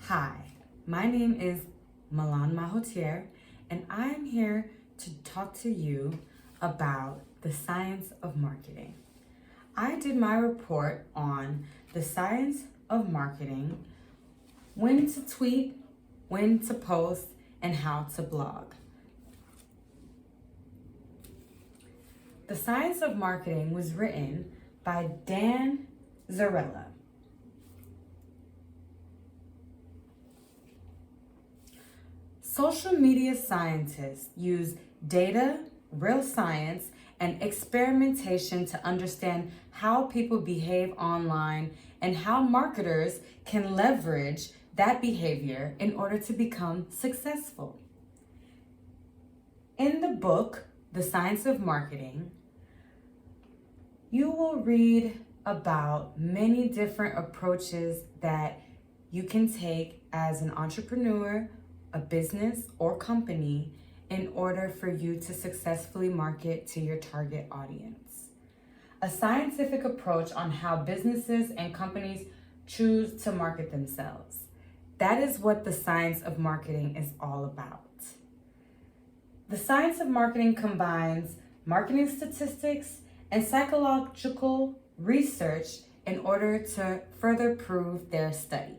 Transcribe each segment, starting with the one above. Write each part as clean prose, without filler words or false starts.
Hi, my name is Milan Mahotier, and I am here to talk to you about the science of marketing. I did my report on the science of marketing, when to tweet, when to post, and how to blog. The Science of Marketing was written by Zarella. Social media scientists use data, real science, and experimentation to understand how people behave online and how marketers can leverage that behavior in order to become successful. In the book, The Science of Marketing, you will read about many different approaches that you can take as an entrepreneur, a business, or company in order for you to successfully market to your target audience. A scientific approach on how businesses and companies choose to market themselves. That is what the science of marketing is all about. The science of marketing combines marketing statistics and psychological research in order to further prove their study.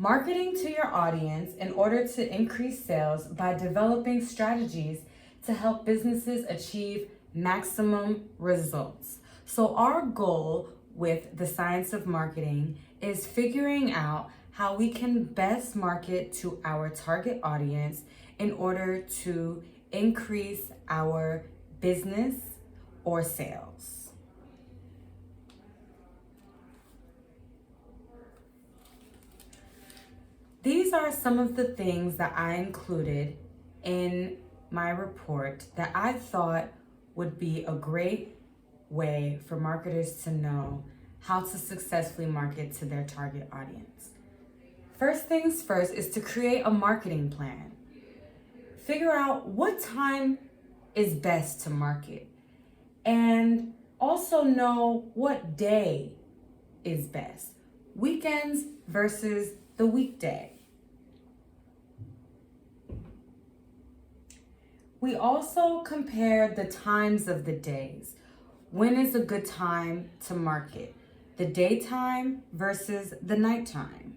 Marketing to your audience in order to increase sales by developing strategies to help businesses achieve maximum results. So our goal with the science of marketing is figuring out how we can best market to our target audience in order to increase our business or sales. These are some of the things that I included in my report that I thought would be a great way for marketers to know how to successfully market to their target audience. First things first is to create a marketing plan. Figure out what time is best to market, and also know what day is best. Weekends versus the weekday. We also compare the times of the days. When is a good time to market? The daytime versus the nighttime.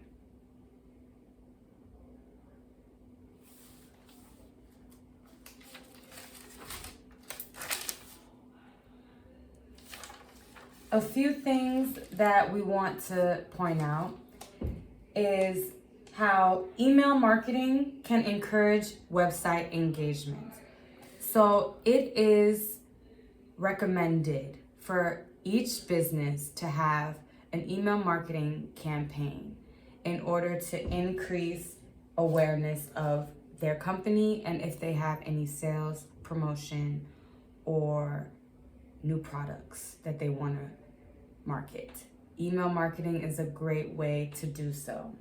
A few things that we want to point out is how email marketing can encourage website engagement. So it is recommended for each business to have an email marketing campaign in order to increase awareness of their company and if they have any sales, promotion, or new products that they want to market. Email marketing is a great way to do so.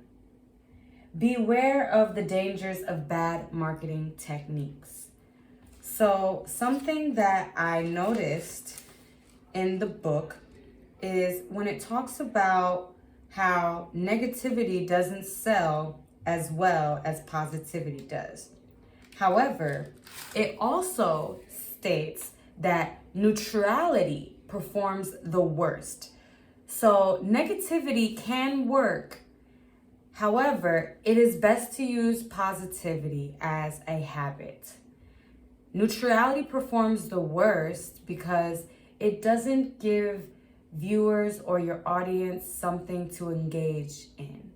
Beware of the dangers of bad marketing techniques. So something that I noticed in the book is when it talks about how negativity doesn't sell as well as positivity does. However, it also states that neutrality performs the worst. So negativity can work. However, it is best to use positivity as a habit. Neutrality performs the worst because it doesn't give viewers or your audience something to engage in.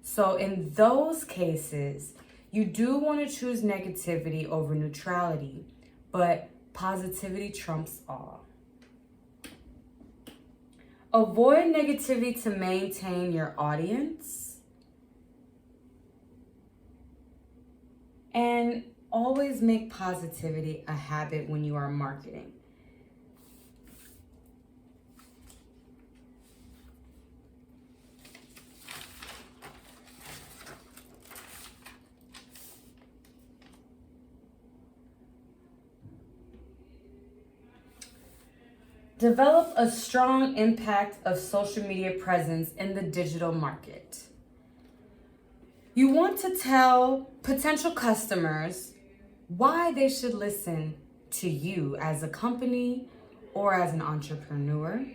So in those cases, you do want to choose negativity over neutrality, but positivity trumps all. Avoid negativity to maintain your audience. And always make positivity a habit when you are marketing. Develop a strong impact of social media presence in the digital market. You want to tell potential customers why they should listen to you as a company or as an entrepreneur.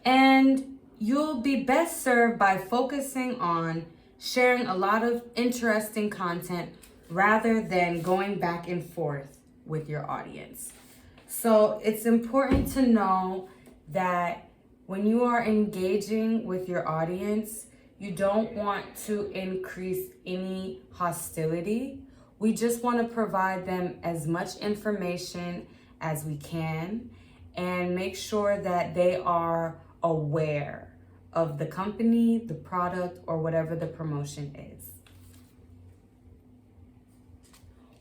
And you'll be best served by focusing on sharing a lot of interesting content rather than going back and forth with your audience. So it's important to know that when you are engaging with your audience, you don't want to increase any hostility. We just want to provide them as much information as we can and make sure that they are aware of the company, the product, or whatever the promotion is.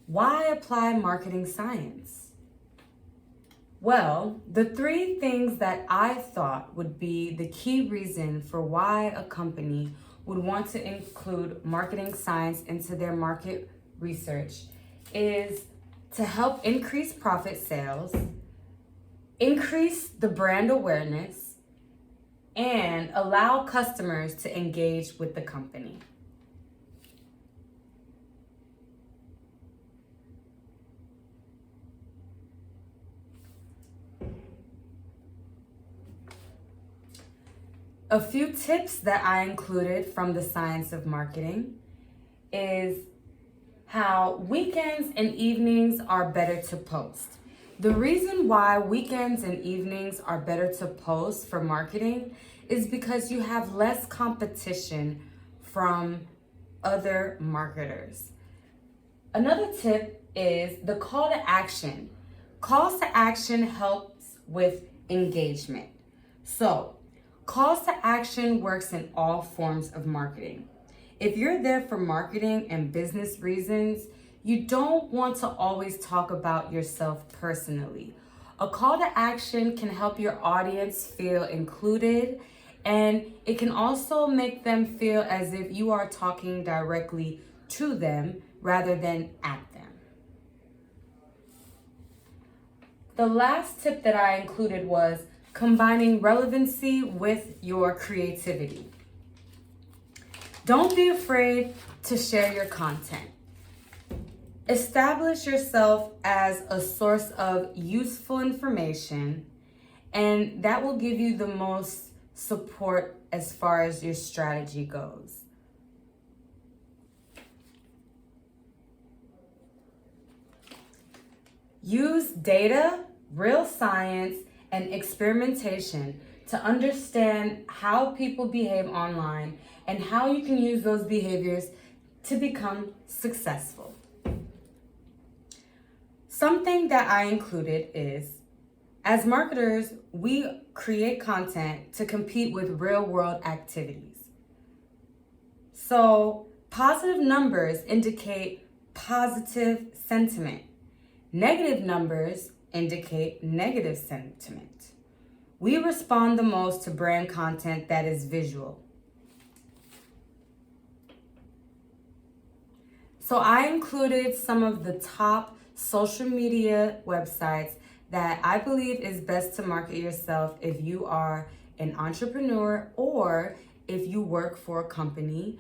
Why apply marketing science? Well, the 3 things that I thought would be the key reason for why a company would want to include marketing science into their market research is to help increase profit sales, increase the brand awareness, and allow customers to engage with the company. A few tips that I included from the science of marketing is how weekends and evenings are better to post. The reason why weekends and evenings are better to post for marketing is because you have less competition from other marketers. Another tip is the call to action. Calls to action helps with engagement. So, calls to action works in all forms of marketing. If you're there for marketing and business reasons, you don't want to always talk about yourself personally. A call to action can help your audience feel included, and it can also make them feel as if you are talking directly to them rather than at them. The last tip that I included was combining relevancy with your creativity. Don't be afraid to share your content. Establish yourself as a source of useful information, and that will give you the most support as far as your strategy goes. Use data, real science, and experimentation to understand how people behave online and how you can use those behaviors to become successful. Something that I included is, as marketers, we create content to compete with real-world activities. So, positive numbers indicate positive sentiment. Negative numbers indicate negative sentiment. We respond the most to brand content that is visual. So I included some of the top social media websites that I believe is best to market yourself if you are an entrepreneur or if you work for a company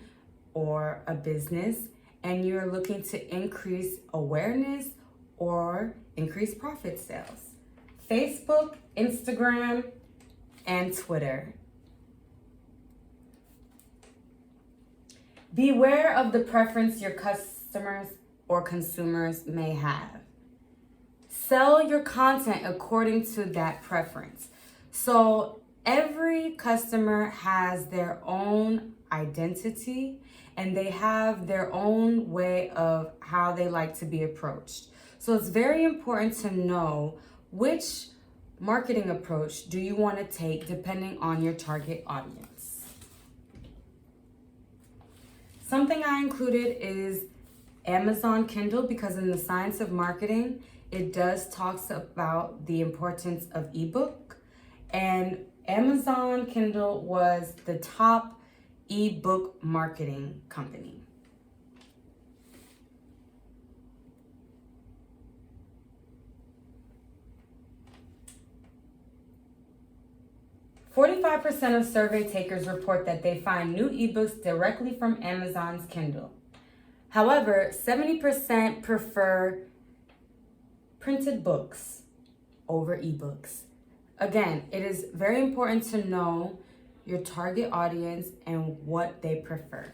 or a business and you're looking to increase awareness or increase profit sales. Facebook, Instagram, and Twitter. Beware of the preference your customers or consumers may have. Sell your content according to that preference. So every customer has their own identity and they have their own way of how they like to be approached. So it's very important to know which marketing approach do you want to take depending on your target audience. Something I included is Amazon Kindle because in the science of marketing, it does talks about the importance of ebook, and Amazon Kindle was the top ebook marketing company. 45% of survey takers report that they find new ebooks directly from Amazon's Kindle. However, 70% prefer printed books over ebooks. Again, it is very important to know your target audience and what they prefer.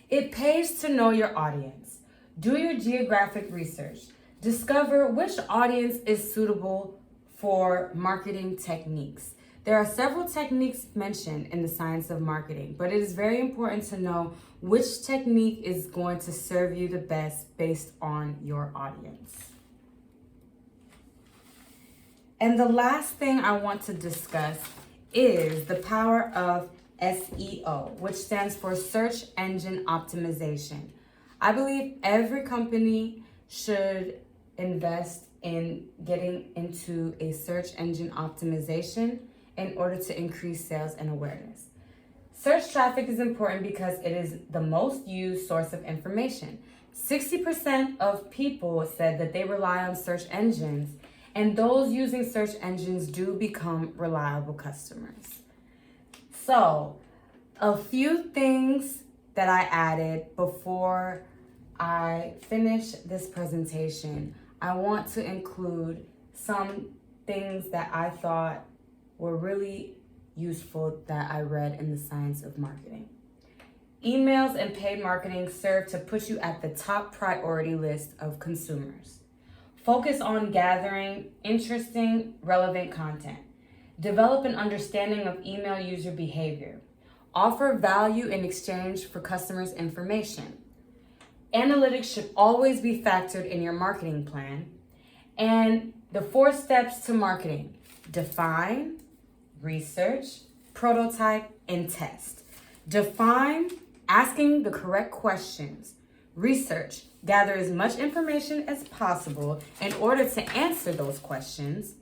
It pays to know your audience. Do your geographic research. Discover which audience is suitable for marketing techniques. There are several techniques mentioned in the science of marketing, but it is very important to know which technique is going to serve you the best based on your audience. And the last thing I want to discuss is the power of SEO, which stands for Search Engine Optimization. I believe every company should invest in getting into a search engine optimization in order to increase sales and awareness. Search traffic is important because it is the most used source of information. 60% of people said that they rely on search engines, and those using search engines do become reliable customers. So, a few things that I added before I finish this presentation. I want to include some things that I thought were really useful that I read in the science of marketing. Emails and paid marketing serve to put you at the top priority list of consumers. Focus on gathering interesting, relevant content. Develop an understanding of email user behavior. Offer value in exchange for customers' information. Analytics should always be factored in your marketing plan. And the 4 steps to marketing: define, research, prototype, and test. Define, asking the correct questions. Research, gather as much information as possible in order to answer those questions.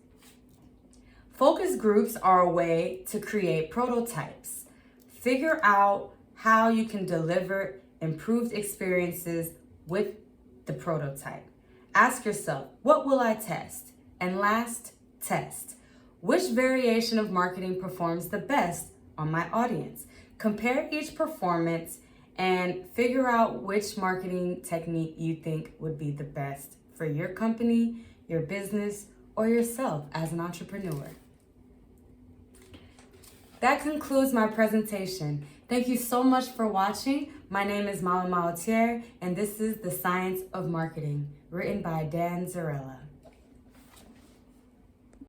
Focus groups are a way to create prototypes. Figure out how you can deliver improved experiences with the prototype. Ask yourself, what will I test? And last, test. Which variation of marketing performs the best on my audience? Compare each performance and figure out which marketing technique you think would be the best for your company, your business, or yourself as an entrepreneur. That concludes my presentation. Thank you so much for watching. My name is Mala Malatier, and this is The Science of Marketing, written by Dan Zarella.